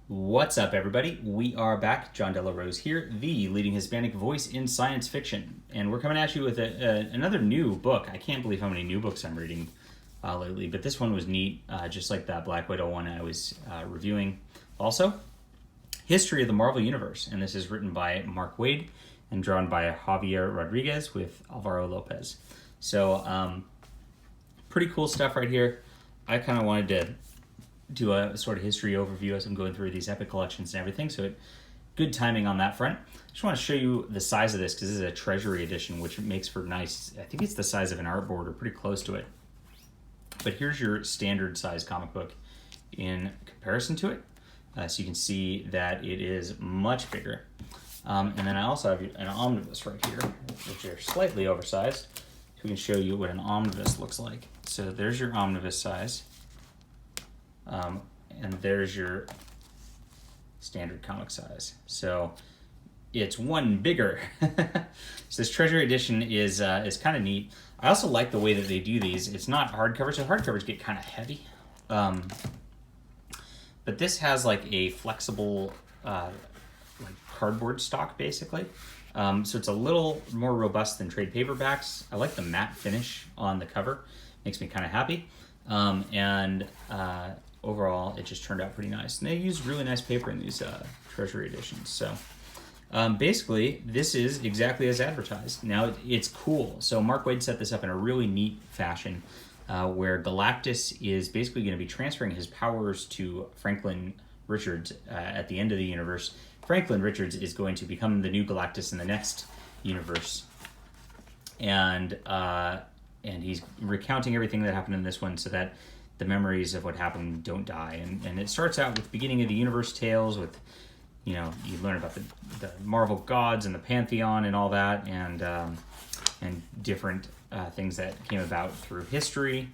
What's up, everybody? We are back. John Della Rose here, the leading Hispanic voice in science fiction. And we're coming at you with another new book. I can't believe how many new books I'm reading lately, but this one was neat, just like that Black Widow one I was reviewing. Also, History of the Marvel Universe. And this is written by Mark Waid and drawn by Javier Rodriguez with Alvaro Lopez. So, pretty cool stuff right here. I kind of wanted to do a sort of history overview as I'm going through these epic collections and everything, so good timing on that front. I just want to show you the size of this because this is a Treasury edition, which makes for nice, I think it's the size of an artboard or pretty close to it. But here's your standard size comic book in comparison to it. So you can see that it is much bigger. And then I also have an omnibus right here, which are slightly oversized. So we can show you what an omnibus looks like. So there's your omnibus size. And there's your standard comic size. So it's one bigger. So this Treasury edition is kind of neat. I also like the way that they do these. It's not hardcover, so hardcovers get kind of heavy. But this has like a flexible like cardboard stock, basically. So it's a little more robust than trade paperbacks. I like the matte finish on the cover. Makes me kind of happy. Overall, it just turned out pretty nice. And they use really nice paper in these Treasury editions. So basically, this is exactly as advertised. Now, it's cool. So Mark Waid set this up in a really neat fashion where Galactus is basically going to be transferring his powers to Franklin Richards at the end of the universe. Franklin Richards is going to become the new Galactus in the next universe. And he's recounting everything that happened in this one so that the memories of what happened don't die. And it starts out with the beginning of the universe tales with, you learn about the Marvel gods and the Pantheon and all that, and different things that came about through history.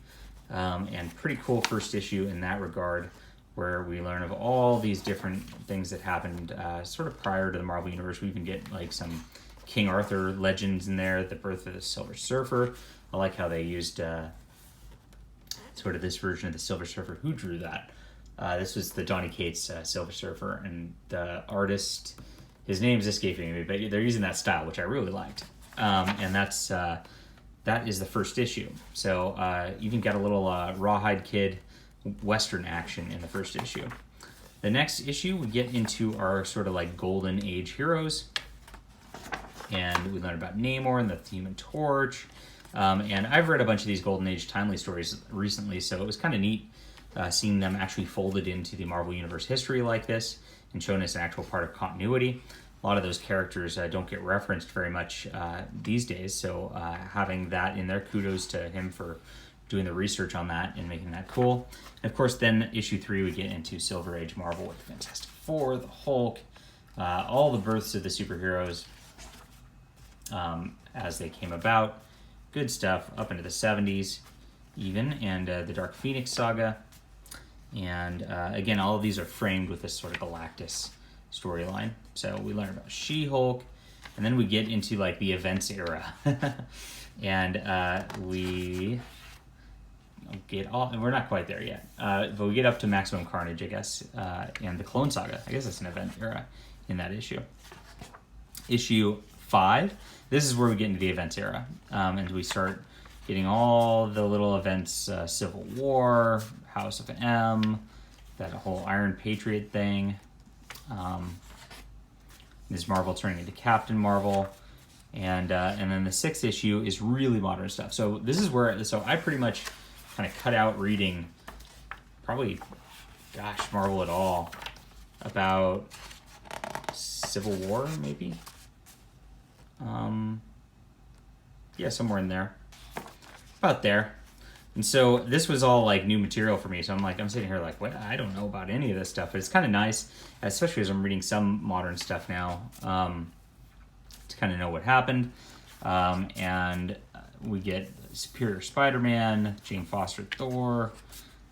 And pretty cool first issue in that regard, where we learn of all these different things that happened sort of prior to the Marvel Universe. We even get like some King Arthur legends in there, the birth of the Silver Surfer. I like how they used sort of this version of the Silver Surfer. Who drew that? This was the Donny Cates Silver Surfer, and the artist, his name is escaping me, but they're using that style, which I really liked. And that is the first issue. So even got a little Rawhide Kid Western action in the first issue. The next issue, we get into our sort of like Golden Age heroes, and we learn about Namor and the Human Torch. And I've read a bunch of these Golden Age timely stories recently, so it was kind of neat seeing them actually folded into the Marvel Universe history like this and shown as an actual part of continuity. A lot of those characters don't get referenced very much these days, so having that in there, kudos to him for doing the research on that and making that cool. And of course, then issue 3, we get into Silver Age Marvel with Fantastic Four, the Hulk, all the births of the superheroes as they came about. Good stuff up into the 70s even, and the Dark Phoenix saga. And again, all of these are framed with this sort of Galactus storyline. So we learn about She-Hulk, and then we get into like the events era. And we get we're not quite there yet, but we get up to Maximum Carnage, I guess, and the Clone Saga. I guess it's an event era in that issue. Issue 5. This is where we get into the events era, and we start getting all the little events, Civil War, House of M, that whole Iron Patriot thing, Ms. Marvel turning into Captain Marvel, and then the 6th issue is really modern stuff. So this is where, so I pretty much kind of cut out reading, probably, Marvel at all, about Civil War, maybe? Yeah, somewhere in there. About there. And so this was all like new material for me. So I'm sitting here like, what? I don't know about any of this stuff. But it's kind of nice, especially as I'm reading some modern stuff now, to kind of know what happened. And we get Superior Spider-Man, Jane Foster Thor,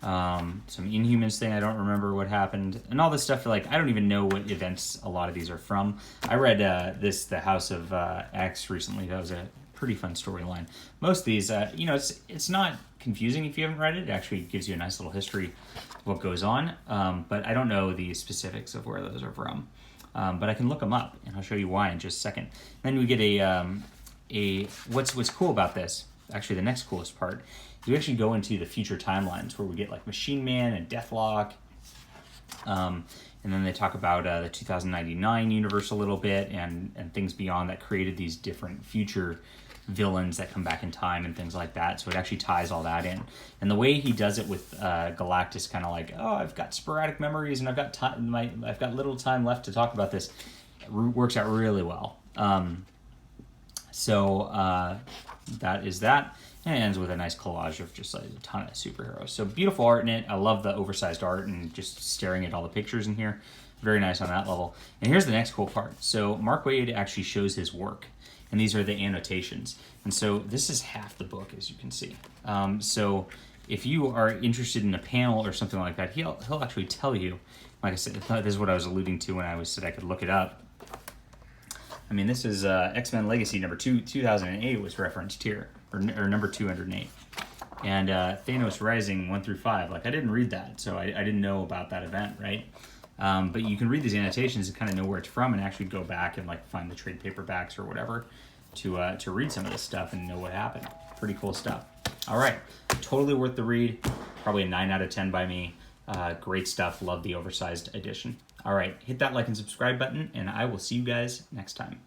some Inhumans thing. I don't remember what happened. And all this stuff, like, I don't even know what events a lot of these are from. I read the House of X recently. That was a pretty fun storyline. Most of these, you know, it's not confusing if you haven't read it. It actually gives you a nice little history of what goes on. But I don't know the specifics of where those are from. But I can look them up, and I'll show you why in just a second. Then we get what's cool about this. Actually, the next coolest part, you actually go into the future timelines where we get like Machine Man and Deathlock. And then they talk about the 2099 universe a little bit and things beyond that created these different future villains that come back in time and things like that. So it actually ties all that in. And the way he does it with Galactus, kind of like, oh, I've got sporadic memories and I've got I've got little time left to talk about this. It works out really well. So that is that. And it ends with a nice collage of just like a ton of superheroes. So beautiful art in it. I love the oversized art and just staring at all the pictures in here. Very nice on that level. And here's the next cool part. So Mark Waid actually shows his work. And these are the annotations. And so this is half the book, as you can see. So if you are interested in a panel or something like that, he'll actually tell you. Like I said, this is what I was alluding to when I said I could look it up. I mean, this is X-Men Legacy number 2008 was referenced here, or number 208. And Thanos Rising 1 through 5. Like, I didn't read that, so I didn't know about that event, right? But you can read these annotations and kind of know where it's from and actually go back and like find the trade paperbacks or whatever to read some of this stuff and know what happened. Pretty cool stuff. All right, totally worth the read. Probably a 9 out of 10 by me. Great stuff. Love the oversized edition. All right, hit that like and subscribe button, and I will see you guys next time.